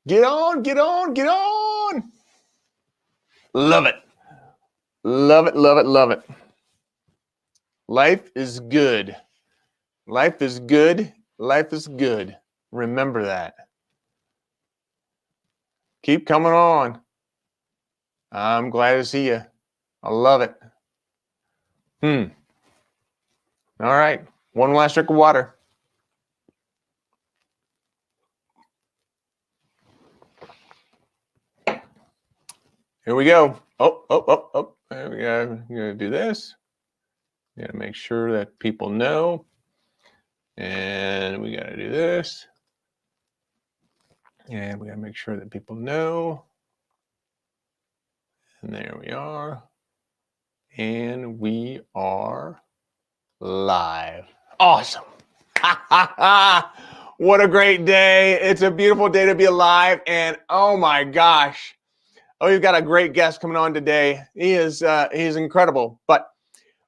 Get on, get on, get on. Love it. Love it, love it, love it. Life is good. Life is good. Life is good. Remember that. Keep coming on. I'm glad to see you. I love it. All right. One last drink of water. Here we go. Oh. There we go. We're going to do this. We got to make sure that people know. And we got to do this. And we got to make sure that people know. And there we are. And we are live. Awesome. What a great day. It's a beautiful day to be alive. And oh my gosh. Oh, you've got a great guest coming on today. He's incredible. But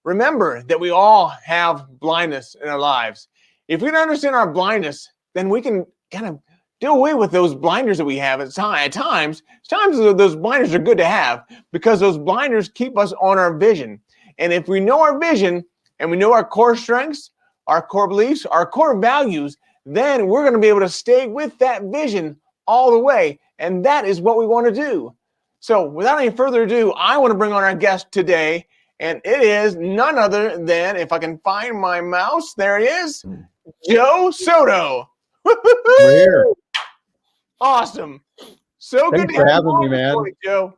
remember that we all have blindness in our lives. If we don't understand our blindness, then we can kind of do away with those blinders that we have at times. Those blinders are good to have because those blinders keep us on our vision. And if we know our vision and we know our core strengths, our core beliefs, our core values, then we're going to be able to stay with that vision all the way. And that is what we want to do. So without any further ado, I want to bring on our guest today. And it is none other than, if I can find my mouse, there he is, Joe Soto. We're here. Awesome. So Thanks good to for have having you on me, this man. morning, Joe.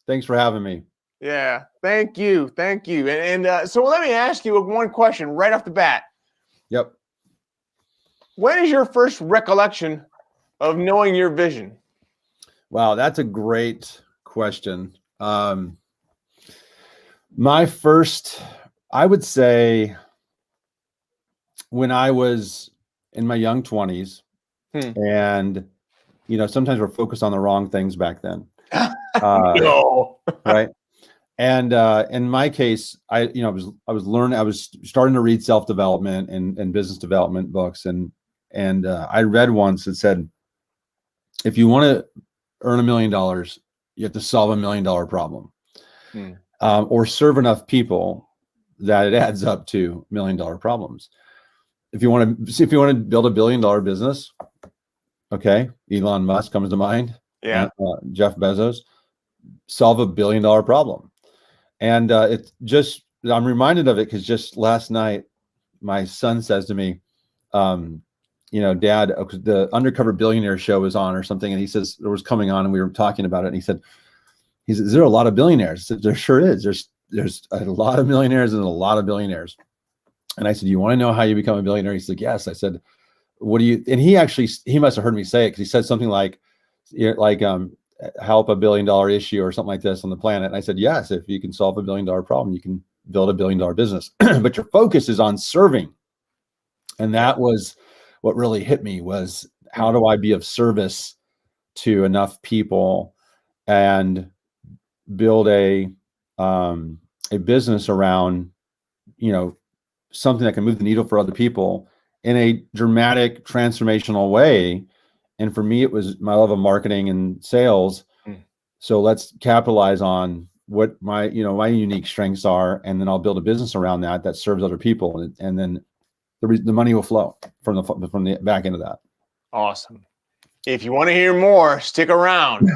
Thanks for having me. Yeah, thank you. Thank you. And so let me ask you one question right off the bat. Yep. When is your first recollection of knowing your vision? Wow, that's a great question. My first, I would say, when I was in my young 20s, and sometimes we're focused on the wrong things back then. No. Right. And in my case, I was starting to read self-development and business development books, and I read once that said, if you want to earn $1 million, you have to solve $1 million problem, or serve enough people that it adds up to $1 million problems. If you want to build $1 billion business, okay, Elon Musk comes to mind. Yeah. Jeff Bezos, solve $1 billion problem. And it's just, I'm reminded of it because just last night, my son says to me, Dad, the Undercover Billionaire show was on or something. And he says, it was coming on and we were talking about it. And he said, is there a lot of billionaires? I said, there sure is. There's a lot of millionaires and a lot of billionaires. And I said, you want to know how you become a billionaire? He's like, yes. I said, what do you, and he must have heard me say it because he said something like help $1 billion issue or something like this on the planet. And I said, yes, if you can solve $1 billion problem, you can build $1 billion business, but your focus is on serving. And that was what really hit me, was how do I be of service to enough people and build a business around, something that can move the needle for other people in a dramatic, transformational way. And for me, it was my love of marketing and sales. So let's capitalize on what my unique strengths are, and then I'll build a business around that serves other people, and then the money will flow from the back end of that. Awesome. If you want to hear more, stick around.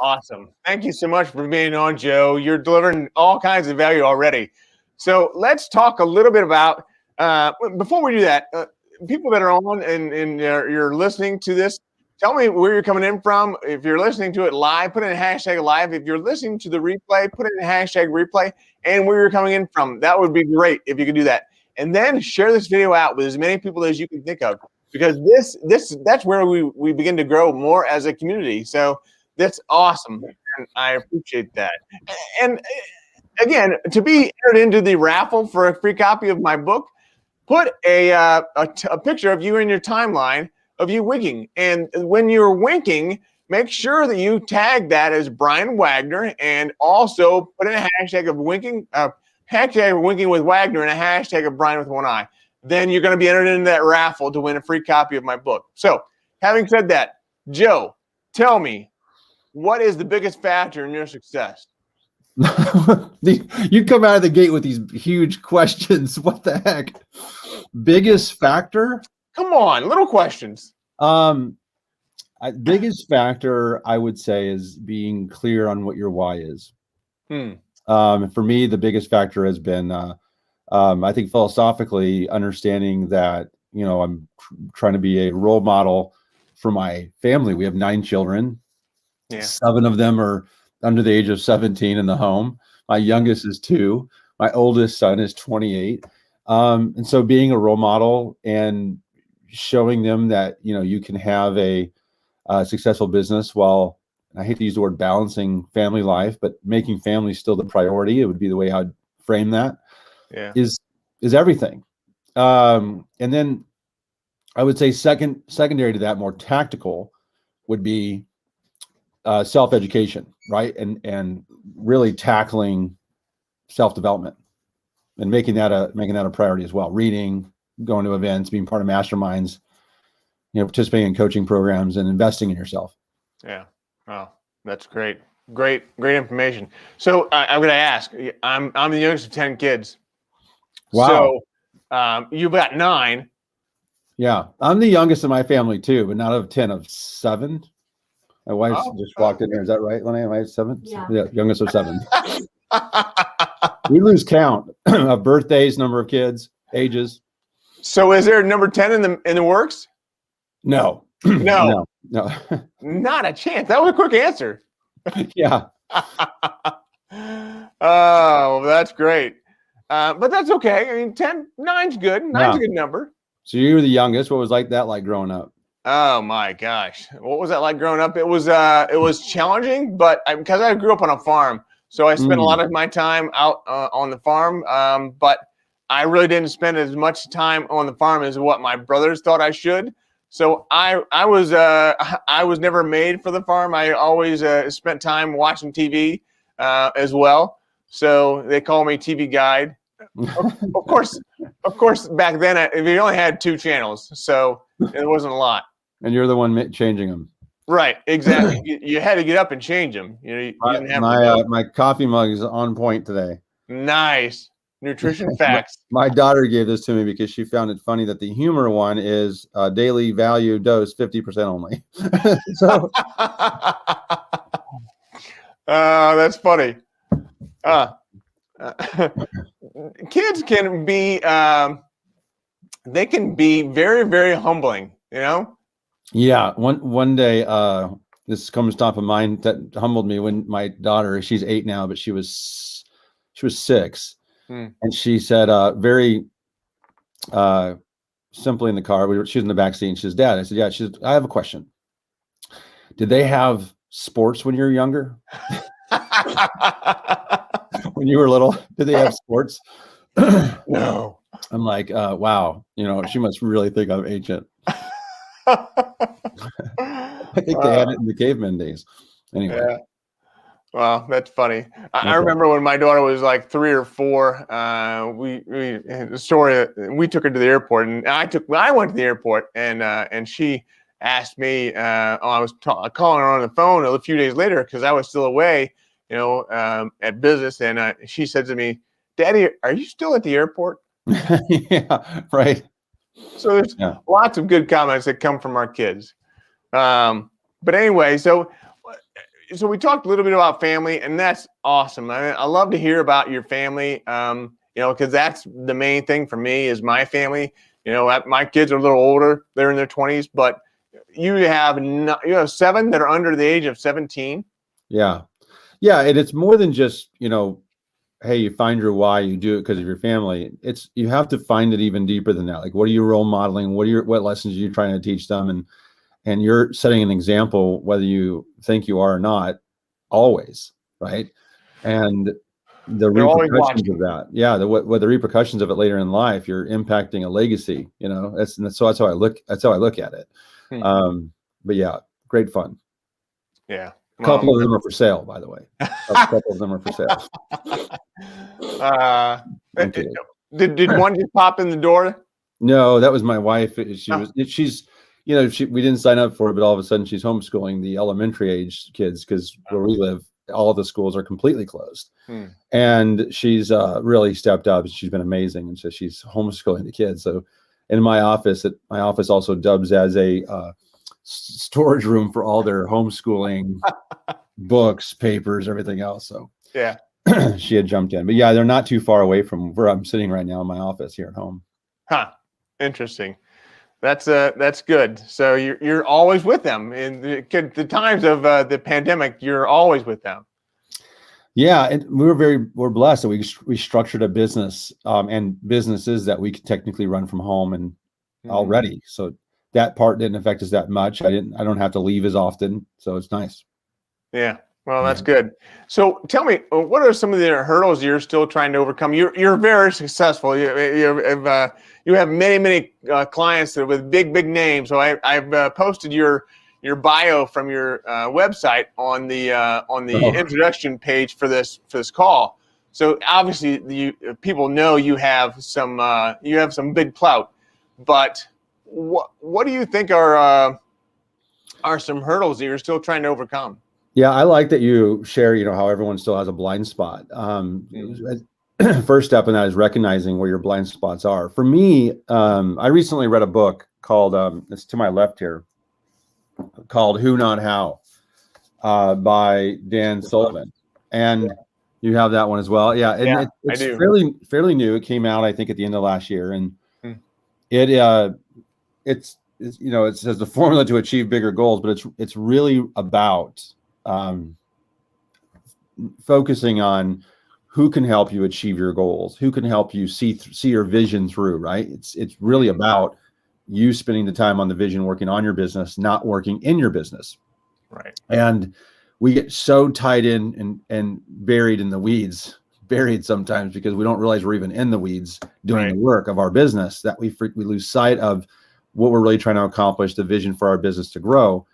Awesome. Thank you so much for being on, Joe. You're delivering all kinds of value already. So let's talk a little bit about, before we do that, people that are on and you're listening to this, tell me where you're coming in from. If you're listening to it live, put in hashtag live. If you're listening to the replay, put in hashtag replay and where you're coming in from. That would be great if you could do that. And then share this video out with as many people as you can think of, because that's where we begin to grow more as a community. So that's awesome. And I appreciate that. And again, to be entered into the raffle for a free copy of my book, put a picture of you in your timeline of you winking. And when you're winking, make sure that you tag that as Brian Wagner, and also put in a hashtag of winking, hashtag winking with Wagner, and a hashtag of Brian with one eye. Then you're going to be entered into that raffle to win a free copy of my book. So, having said that, Joe, tell me, what is the biggest factor in your success? You come out of the gate with these huge questions. What the heck? Biggest factor? Come on, little questions. Biggest factor, I would say, is being clear on what your why is. For me, the biggest factor has been, I think, philosophically understanding that, I'm trying to be a role model for my family. We have 9 children. Yeah. 7 of them are under the age of 17 in the home. My youngest is 2. My oldest son is 28. And so being a role model and showing them that, you can have a successful business while, I hate to use the word balancing family life, but making family still the priority, it would be the way I'd frame that, is everything. And then I would say secondary to that, more tactical, would be self-education, right? And really tackling self-development and making that a priority as well. Reading, going to events, being part of masterminds, participating in coaching programs, and investing in yourself. Yeah. Wow. That's great. Great information. So I'm going to ask, I'm the youngest of 10 kids. Wow. So you've got 9. Yeah. I'm the youngest of my family too, but not of 10, of 7. My wife just walked in there. Is that right, Lenee? Am I 7? Yeah. Youngest of 7. We lose count of birthdays, number of kids, ages. So is there number 10 in the works? No. No. No. Not a chance. That was a quick answer. Yeah. Oh, that's great. But that's okay. I mean, 9's good. 9's a good number. So you were the youngest. What was that like growing up? Oh my gosh. What was that like growing up? It was challenging, but because I grew up on a farm, so I spent a lot of my time out on the farm. But I really didn't spend as much time on the farm as what my brothers thought I should. So I was never made for the farm. I always spent time watching TV as well. So they call me TV guide. Of course, back then we only had 2 channels, so it wasn't a lot. And you're the one changing them. Right, exactly. You had to get up and change them. You didn't have my coffee mug is on point today. Nice. Nutrition facts. My daughter gave this to me because she found it funny that the humor one is daily value dose 50% only. So that's funny. Kids can be they can be very, very humbling, Yeah. One day, this comes top of mind that humbled me when my daughter, she's 8 now, but she was 6. And she said, very simply in the car, she was in the back seat, and she says, Dad, I said, yeah, I have a question. Did they have sports when you were younger? When you were little, did they have sports? No. I'm like, wow, she must really think I'm ancient. I think they had it in the caveman days. Anyway. Yeah. Well, that's funny. I remember when my daughter was like 3 or 4. We took her to the airport, and I went to the airport, and she asked me. I was calling her on the phone a few days later because I was still away, at business, and she said to me, "Daddy, are you still at the airport?" Yeah, right. So there's lots of good comments that come from our kids. But anyway, so we talked a little bit about family, and that's awesome. I love to hear about your family, because that's the main thing for me is my family. My kids are a little older; they're in their 20s, but you have 7 that are under the age of 17. Yeah, and it's more than just hey, you find your why, you do it because of your family. You have to find it even deeper than that. Like, what are you role modeling? What lessons are you trying to teach them? And you're setting an example, whether you think you are or not, always, right? And the They're always repercussions watching. of that, yeah, what the repercussions of it later in life, you're impacting a legacy, so that's how I look at it. Hmm. But yeah, great fun. Yeah. A couple of them are for sale, by the way. A couple of them are for sale. Did one just pop in the door? No, that was my wife. Oh. We didn't sign up for it, but all of a sudden she's homeschooling the elementary age kids because where we live, all of the schools are completely closed. And she's really stepped up. She's been amazing. And so she's homeschooling the kids. So in my office also dubs as a storage room for all their homeschooling books, papers, everything else. So yeah, she had jumped in. But yeah, they're not too far away from where I'm sitting right now in my office here at home. Huh. Interesting. That's good. So you're always with them in the times of the pandemic. You're always with them. Yeah, and we're blessed that we structured a business and businesses that we could technically run from home and already. So that part didn't affect us that much. I don't have to leave as often, so it's nice. Yeah. Well, that's good. So tell me, what are some of the hurdles you're still trying to overcome? You're very successful. You have many clients that with big names. So I've posted your bio from your website on the introduction page for this call. So obviously people know you have some big clout, but what do you think are some hurdles that you're still trying to overcome? Yeah, I like that you share, how everyone still has a blind spot. First step in that is recognizing where your blind spots are. For me, I recently read a book called, it's to my left here, called Who Not How by Dan Sullivan. And you have that one as well. Yeah, and it's fairly new. It came out, I think, at the end of last year. And it says the formula to achieve bigger goals, but it's really about focusing on who can help you achieve your goals, who can help you see your vision through, right? It's really about you spending the time on the vision, working on your business, not working in your business. Right. And we get so tied in and buried in the weeds, sometimes because we don't realize we're even in the weeds doing the work of our business, that we lose sight of what we're really trying to accomplish, the vision for our business to grow.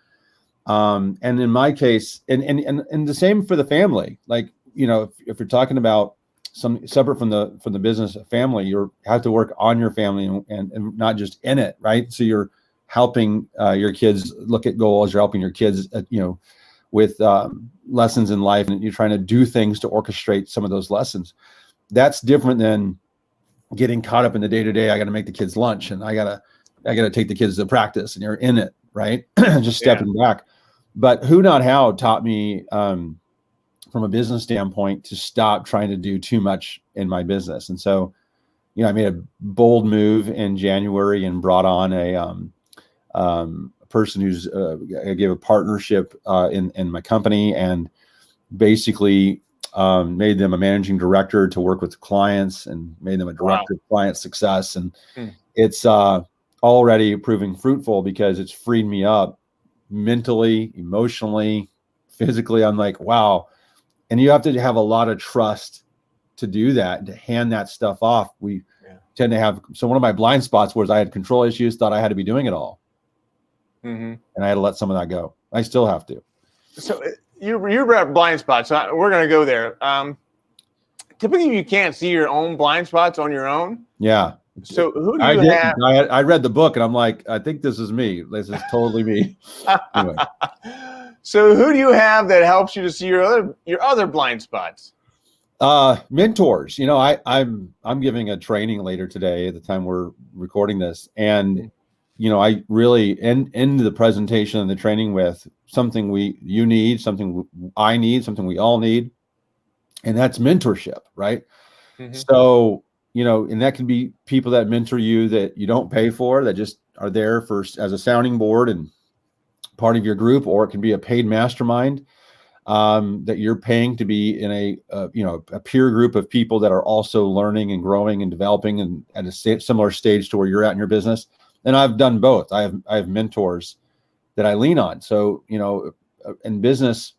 And in my case, and the same for the family, like, if you're talking about some separate from the business family, you have to work on your family and not just in it. Right. So you're helping your kids look at goals. You're helping your kids, with lessons in life, and you're trying to do things to orchestrate some of those lessons. That's different than getting caught up in the day-to-day. I got to make the kids lunch and I got to take the kids to practice, and you're in it. Right. Just stepping back. But Who Not How taught me, from a business standpoint, to stop trying to do too much in my business. And so, I made a bold move in January and brought on a person who's I gave a partnership in my company, and basically made them a managing director to work with clients, and made them a director of client success. And it's already proving fruitful because it's freed me up mentally, emotionally, physically. I'm like, wow. And you have to have a lot of trust to do that, to hand that stuff off. We tend to have, so one of my blind spots was I had control issues, thought I had to be doing it all. And I had to let some of that go. I still have to. So you brought up blind spots. So we're going to go there. Typically you can't see your own blind spots on your own. Yeah. So who do you have? I read the book and I'm like, I think this is me. This is totally me. Anyway. So who do you have that helps you to see your other blind spots? Mentors. I'm giving a training later today at the time we're recording this, and I really end the presentation and the training with something you need, something I need, something we all need, and that's mentorship, right? So and that can be people that mentor you that you don't pay for, that just are there as a sounding board and part of your group, or it can be a paid mastermind that you're paying to be in a peer group of people that are also learning and growing and developing and at a similar stage to where you're at in your business. And I've done both. I have mentors that I lean on. So in business,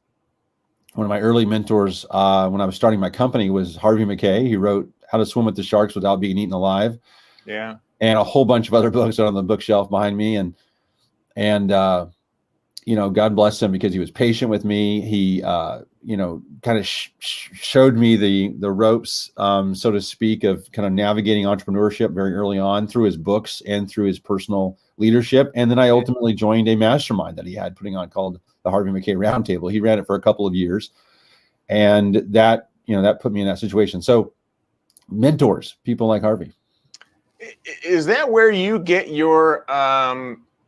one of my early mentors when I was starting my company was Harvey McKay. He wrote How to Swim with the Sharks Without Being Eaten Alive. Yeah. And a whole bunch of other books on the bookshelf behind me. And God bless him because he was patient with me. He, kind of showed me the ropes, so to speak, of kind of navigating entrepreneurship very early on through his books and through his personal leadership. And then I ultimately joined a mastermind that he had putting on called the Harvey McKay Roundtable. He ran it for a couple of years, and that put me in that situation. So mentors, people like Harvey. Is that where you get your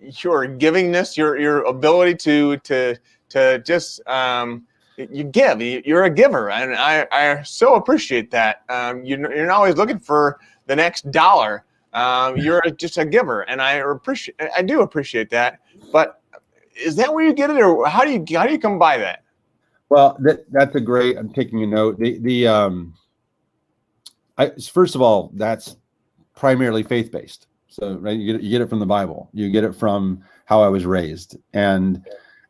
givingness, your ability to just you give? You're a giver, and I so appreciate that. You're not always looking for the next dollar. You're just a giver, and I do appreciate that. But is that where you get it, or how do you come by that? Well, that's a great. I'm taking a note. First of all, that's primarily faith-based. So, right, you get it from the Bible. You get it from how I was raised, and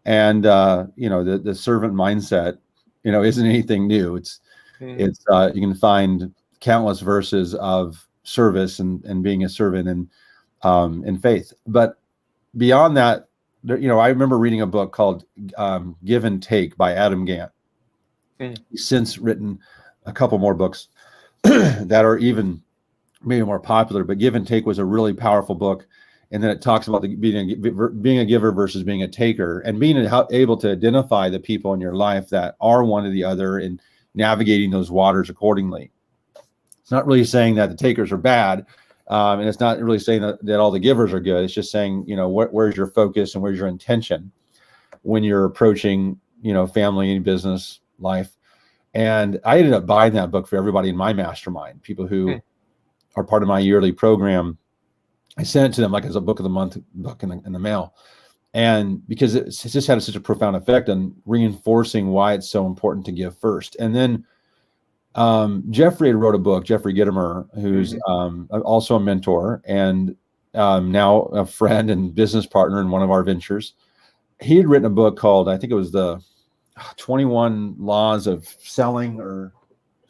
the servant mindset, isn't anything new. It's you can find countless verses of service and being a servant and in faith. But beyond that, I remember reading a book called Give and Take by Adam Gant. He's since written a couple more books that are even maybe more popular, but Give and Take was a really powerful book. And then it talks about being a giver versus being a taker, and being able to identify the people in your life that are one or the other and navigating those waters accordingly. It's not really saying that the takers are bad. And it's not really saying that all the givers are good. It's just saying, where's your focus and where's your intention when you're approaching, family and business life. And I ended up buying that book for everybody in my mastermind, people who are part of my yearly program. I sent it to them like as a book of the month book in the mail. And because it's just had such a profound effect on reinforcing why it's so important to give first. And then Jeffrey wrote a book, Jeffrey Gitomer, who's also a mentor and now a friend and business partner in one of our ventures. He had written a book called, I think it was the 21 Laws of Selling, or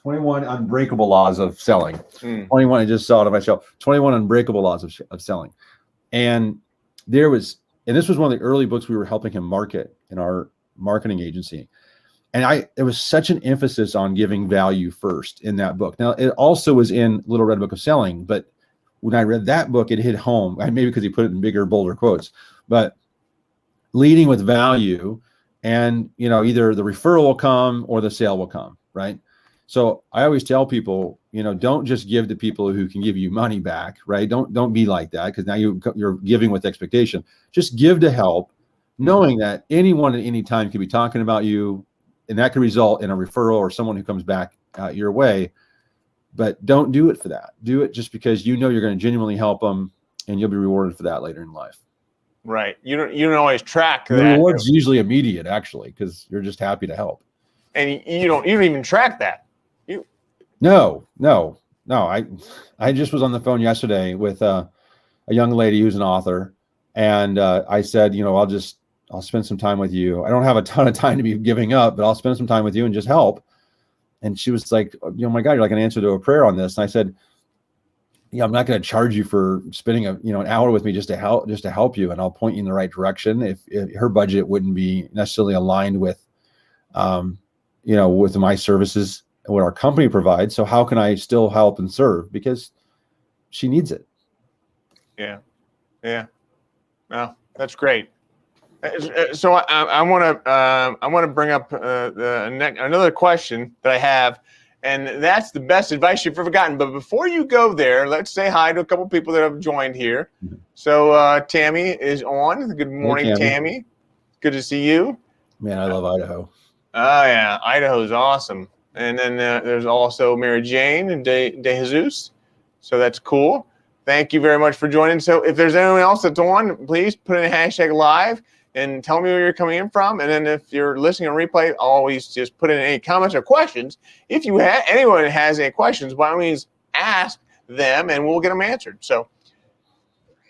21 Unbreakable Laws of Selling. 21, I just saw it on my shelf, 21 Unbreakable Laws of Selling. And this was one of the early books we were helping him market in our marketing agency. And it was such an emphasis on giving value first in that book. Now, it also was in Little Red Book of Selling, but when I read that book, it hit home, maybe because he put it in bigger, bolder quotes, but leading with value, and, either the referral will come or the sale will come, right? So I always tell people, don't just give to people who can give you money back, right? Don't be like that, because now you're giving with expectation. Just give to help, knowing that anyone at any time could be talking about you, and that could result in a referral or someone who comes back your way. But don't do it for that. Do it just because you're going to genuinely help them, and you'll be rewarded for that later in life. Right. You don't always track that. The reward's usually immediate, actually, because you're just happy to help. And you don't even track that. No. I just was on the phone yesterday with a young lady who's an author, and I said, I'll spend some time with you. I don't have a ton of time to be giving up, but I'll spend some time with you and just help. And she was like, my God, you're like an answer to a prayer on this. And I said, I'm not going to charge you for spending an hour with me just to help you. And I'll point you in the right direction. If her budget wouldn't be necessarily aligned with, with my services and what our company provides. So how can I still help and serve? Because she needs it. Yeah. Well, that's great. So I want to bring up another question that I have, and that's the best advice you've ever gotten. But before you go there, let's say hi to a couple people that have joined here. So Tammy is on. Good morning, hey, Tammy. Good to see you. Man, I love Idaho. Oh yeah, Idaho is awesome. And then there's also Mary Jane and De Jesus. So that's cool. Thank you very much for joining. So if there's anyone else that's on, please put in a hashtag live and tell me where you're coming in from. And then if you're listening on replay, always just put in any comments or questions. If anyone has any questions, by all means, ask them and we'll get them answered. So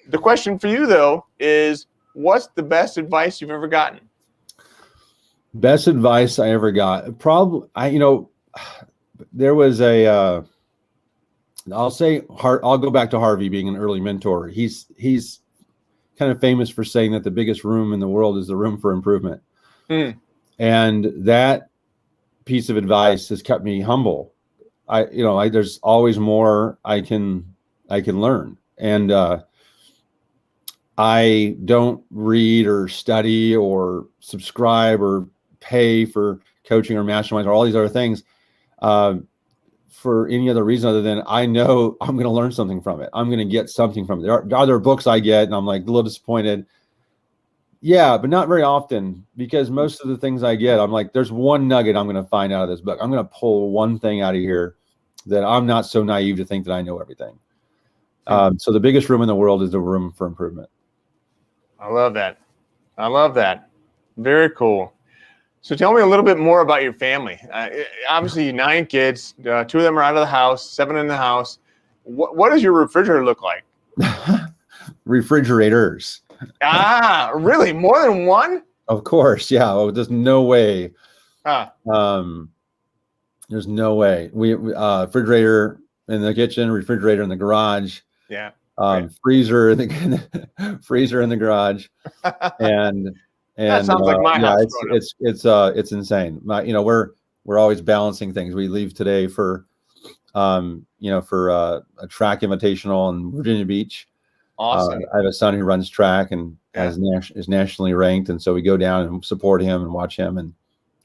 the question for you, though, is what's the best advice you've ever gotten? Best advice I ever got. Probably, there was I'll go back to Harvey being an early mentor. He's kind of famous for saying that the biggest room in the world is the room for improvement. Mm. And that piece of advice has kept me humble. There's always more I can learn. And I don't read or study or subscribe or pay for coaching or masterminds or all these other things for any other reason other than I know I'm going to learn something from it. I'm going to get something from it. There are other books I get and I'm like a little disappointed. Yeah, but not very often, because most of the things I get, I'm like, there's one nugget I'm going to find out of this book. I'm going to pull one thing out of here that I'm not so naive to think that I know everything. So the biggest room in the world is the room for improvement. I love that. I love that. Very cool. So tell me a little bit more about your family. Obviously, 9 kids, 2 of them are out of the house, 7 in the house. What does your refrigerator look like? Refrigerators. Ah, really? More than one? Of course, yeah. Well, there's no way. There's no way. We refrigerator in the kitchen, refrigerator in the garage. Yeah. Freezer in the freezer in the garage, and that sounds like my house. It's insane. We're always balancing things. We leave today for a track invitational in Virginia Beach. Awesome. I have a son who runs track and is nationally ranked, and so we go down and support him and watch him. And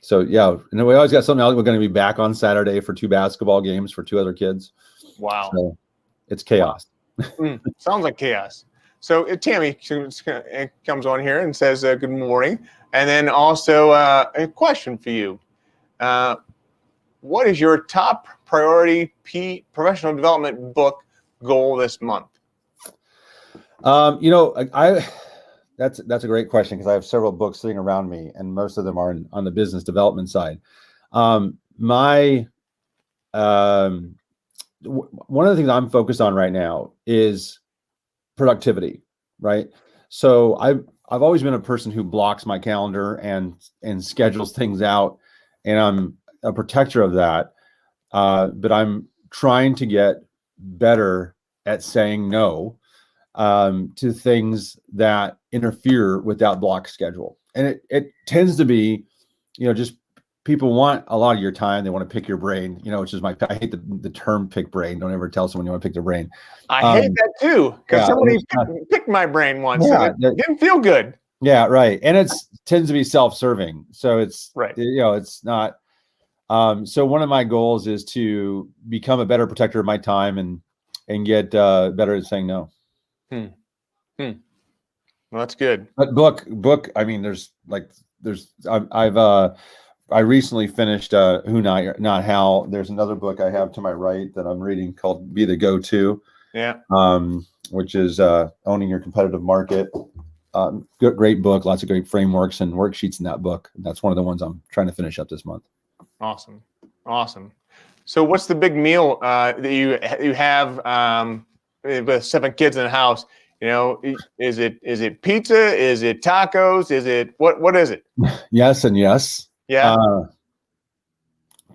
so and we always got something else. We're going to be back on Saturday for 2 basketball games for 2 other kids. Wow. So it's chaos. Sounds like chaos. So Tammy comes on here and says good morning, and then also a question for you. What is your top priority professional development book goal this month? That's a great question, because I have several books sitting around me, and most of them are on the business development side. One of the things I'm focused on right now is productivity, right? So I've always been a person who blocks my calendar and schedules things out, and I'm a protector of that. But I'm trying to get better at saying no to things that interfere with that block schedule. And it tends to be, just people want a lot of your time. They want to pick your brain, which is I hate the term pick brain. Don't ever tell someone you want to pick their brain. I hate that too, because somebody picked my brain once and it didn't feel good. Yeah, right. And it tends to be self-serving. So it's, right. It's not. So one of my goals is to become a better protector of my time and get better at saying no. Well, that's good. But book. I mean, I recently finished Who Not How. There's another book I have to my right that I'm reading called Be the Go-To. Yeah. Which is owning your competitive market. Great book, lots of great frameworks and worksheets in that book. That's one of the ones I'm trying to finish up this month. Awesome. So what's the big meal that you have with 7 kids in the house? Is it pizza? Is it tacos? Is it what is it? Yes and yes. Yeah.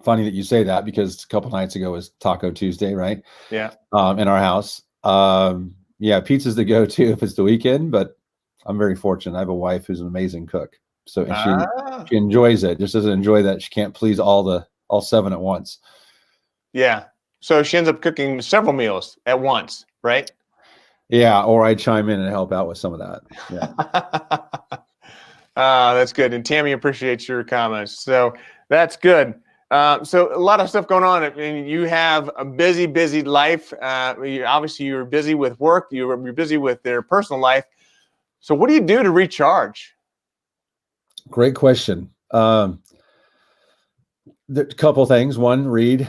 Funny that you say that, because a couple nights ago was Taco Tuesday, right? Yeah. In our house. Pizza's the go-to if it's the weekend, but I'm very fortunate. I have a wife who's an amazing cook. So she enjoys it. Just doesn't enjoy that she can't please all 7 at once. Yeah. So she ends up cooking several meals at once, right? Yeah, or I chime in and help out with some of that. Yeah. That's good. And Tammy appreciates your comments. So that's good. So a lot of stuff going on. I mean, you have a busy life. Obviously, you're busy with work. You're busy with their personal life. So what do you do to recharge? Great question. A couple things. One, read,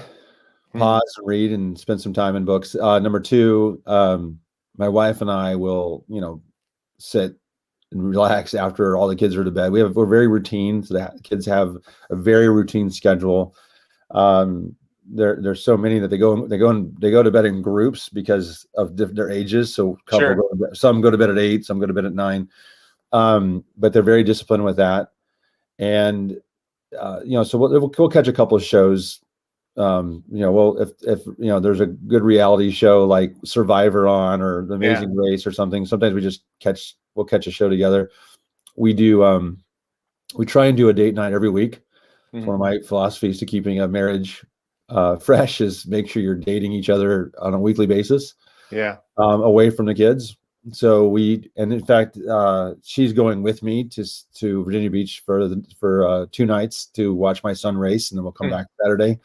pause, read, and spend some time in books. Number 2, my wife and I will, sit and relax after all the kids are to bed. We're very routine. So the kids have a very routine schedule. There's so many that they go to bed in groups because of their ages. So some go to bed at 8, some go to bed at 9. But they're very disciplined with that. And so we'll catch a couple of shows. If there's a good reality show like Survivor on, or The Amazing Race or something, sometimes we'll catch a show together. We try and do a date night every week. It's one of my philosophies to keeping a marriage fresh, is make sure you're dating each other on a weekly basis. Yeah. Away from the kids. So and in fact, she's going with me to Virginia Beach for 2 nights to watch my son race, and then we'll come back Saturday.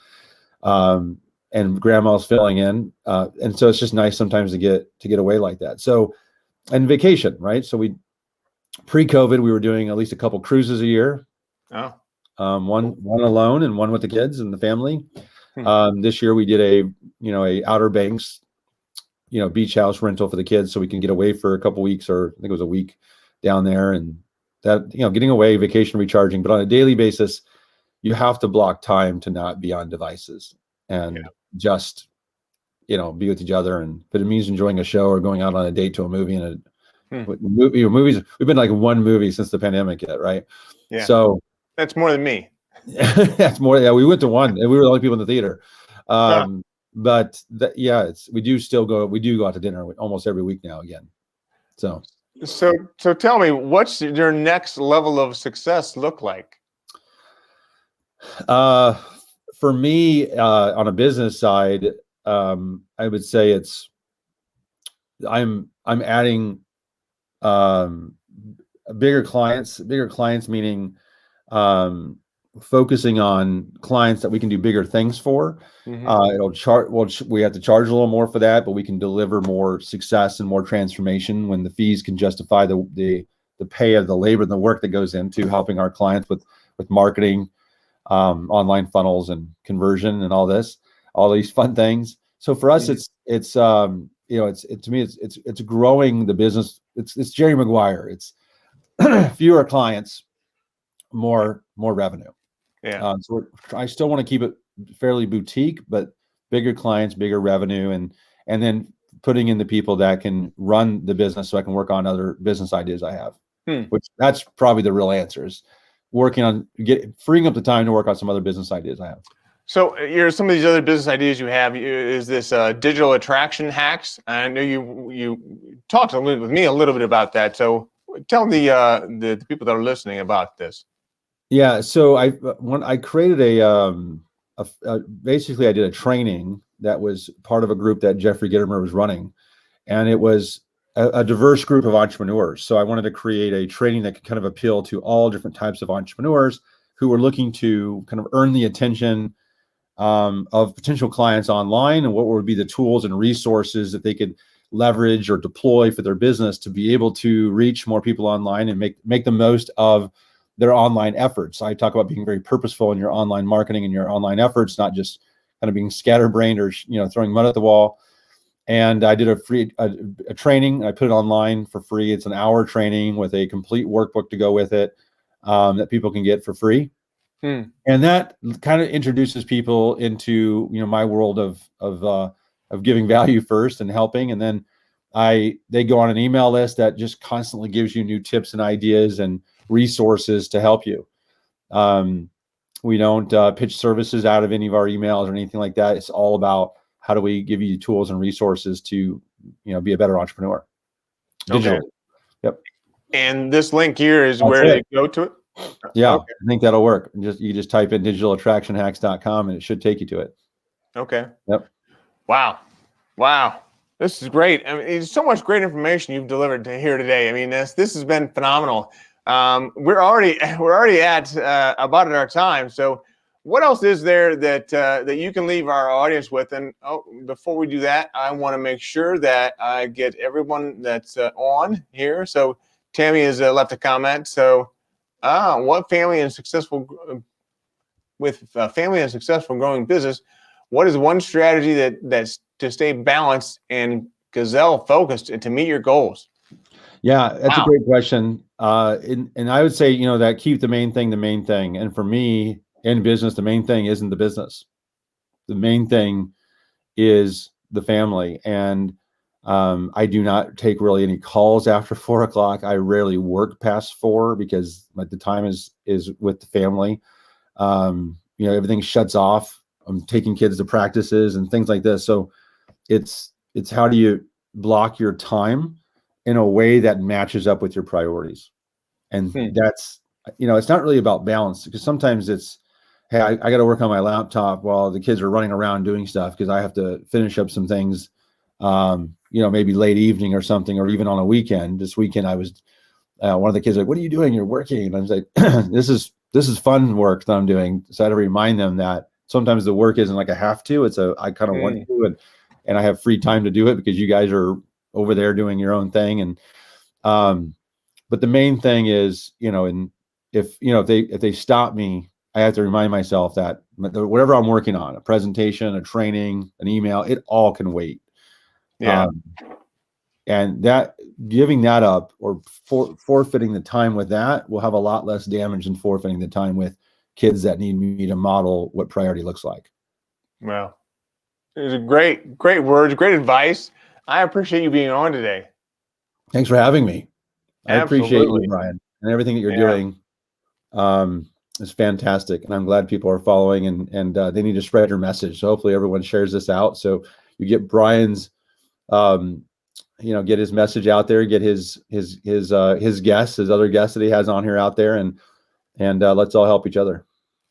And grandma's filling in. And so it's just nice sometimes to get away like that. So, and vacation, right? So pre-COVID, we were doing at least a couple cruises a year. Oh. One alone and one with the kids and the family. This year we did a Outer Banks, beach house rental for the kids, so we can get away for a couple weeks, or I think it was a week down there, and that, getting away, vacation, recharging. But on a daily basis, you have to block time to not be on devices and just, be with each other. And if it means enjoying a show or going out on a date to a movie, and movies, we've been like one movie since the pandemic yet, right? Yeah. So that's more than me. That's more. Yeah, we went to one, and we were the only people in the theater. But we do go out to dinner almost every week now again. So tell me, what's your next level of success look like? For me, on a business side, I would say I'm adding bigger clients, meaning focusing on clients that we can do bigger things for. We have to charge a little more for that, but we can deliver more success and more transformation when the fees can justify the pay of the labor and the work that goes into helping our clients with marketing, online funnels and conversion and all these fun things. So for us, it's growing the business. It's Jerry Maguire. It's fewer clients, more revenue. Yeah. So I still want to keep it fairly boutique, but bigger clients, bigger revenue, and then putting in the people that can run the business so I can work on other business ideas I have, which that's probably the real answer, is working on freeing up the time to work on some other business ideas I have. So some of these other business ideas you have is this digital attraction hacks. I know you talked with me a little bit about that. So tell the people that are listening about this. Yeah. So I created basically I did a training that was part of a group that Jeffrey Gittimer was running, and it was a diverse group of entrepreneurs. So I wanted to create a training that could kind of appeal to all different types of entrepreneurs who were looking to kind of earn the attention of potential clients online, and what would be the tools and resources that they could leverage or deploy for their business to be able to reach more people online and make the most of their online efforts. I talk about being very purposeful in your online marketing and your online efforts, not just kind of being scatterbrained or throwing mud at the wall. And I did a free training. I put it online for free. It's an hour training with a complete workbook to go with it, that people can get for free. And that kind of introduces people into my world of giving value first and helping, and then they go on an email list that just constantly gives you new tips and ideas and resources to help you. We don't pitch services out of any of our emails or anything like that. It's all about how do we give you tools and resources to be a better entrepreneur. Digital. Okay. Yep. And this link here is where they go to it. Yeah, okay. I think that'll work. You just type in digitalattractionhacks.com and it should take you to it. Okay. Yep. Wow. This is great. I mean, it's so much great information you've delivered to here today. I mean, this has been phenomenal. We're already at about our time. So what else is there that you can leave our audience with? And before we do that, I want to make sure that I get everyone that's on here. So Tammy has left a comment. So with family and successful growing business, what is one strategy that's to stay balanced and gazelle focused and to meet your goals? Yeah, that's a great question. And I would say, that keep the main thing the main thing. And for me in business, the main thing isn't the business. The main thing is the family. And I do not take really any calls after 4 o'clock. I rarely work past 4 because the time is with the family. Everything shuts off. I'm taking kids to practices and things like this. So it's how do you block your time in a way that matches up with your priorities? And that's, it's not really about balance, because sometimes it's, hey, I got to work on my laptop while the kids are running around doing stuff because I have to finish up some things, maybe late evening or something, or even on a weekend. This weekend, I was, one of the kids was like, what are you doing? You're working. And I was like, this is fun work that I'm doing. So I had to remind them that sometimes the work isn't like I have to, it's I kind of want to, and I have free time to do it because you guys are over there doing your own thing. And, but the main thing is, and if they stop me, I have to remind myself that whatever I'm working on, a presentation, a training, an email, it all can wait. Yeah. And that giving that up or forfeiting the time with that will have a lot less damage than forfeiting the time with kids that need me to model what priority looks like. Well, it was a great words, great advice. I appreciate you being on today. Thanks for having me. I appreciate you, Absolutely. Brian, and everything that you're doing. It's fantastic, and I'm glad people are following, and they need to spread your message. So hopefully everyone shares this out, so you get Brian's, get his message out there, get his guests, his other guests that he has on here out there, and let's all help each other.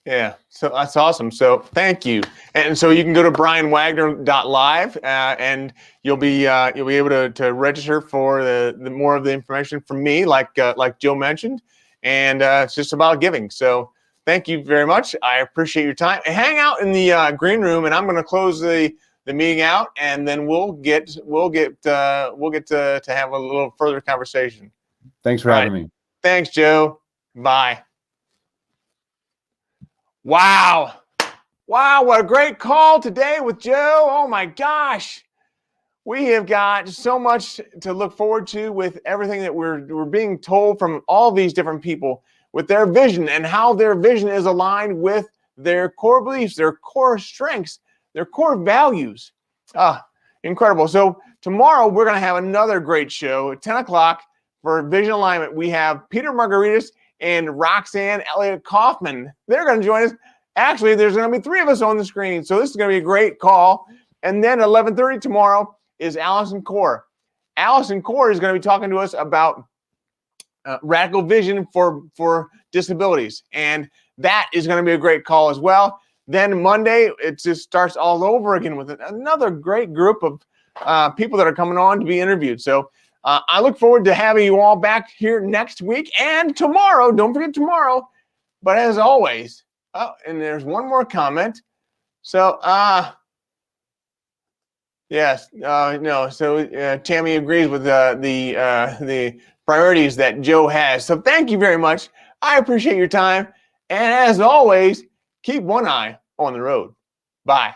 Yeah, so that's awesome. So thank you. And so you can go to brianwagner.live, and you'll be able to register for the more of the information from me, like Joe mentioned, and it's just about giving. So thank you very much. I appreciate your time. And hang out in the green room, and I'm going to close the meeting out, and then we'll get to have a little further conversation. Thanks for having me. Thanks, Joe. Bye. Wow, what a great call today with Joe. Oh my gosh. We have got so much to look forward to with everything that we're being told from all these different people with their vision and how their vision is aligned with their core beliefs, their core strengths, their core values. Incredible. So tomorrow we're going to have another great show at 10 o'clock for Vision Alignment. We have Peter Margaritas and Roxanne Elliott Kaufman. They're going to join us. Actually, there's going to be 3 of us on the screen, so this is going to be a great call. And then at 11:30 tomorrow is Allison Core. Allison Core is going to be talking to us about radical vision for disabilities, and that is going to be a great call as well. Then Monday, it just starts all over again with another great group of people that are coming on to be interviewed. So I look forward to having you all back here next week and tomorrow. Don't forget tomorrow. But as always, and there's one more comment. So, yes, no. So Tammy agrees with the priorities that Joe has. So thank you very much. I appreciate your time. And as always, keep one eye on the road. Bye.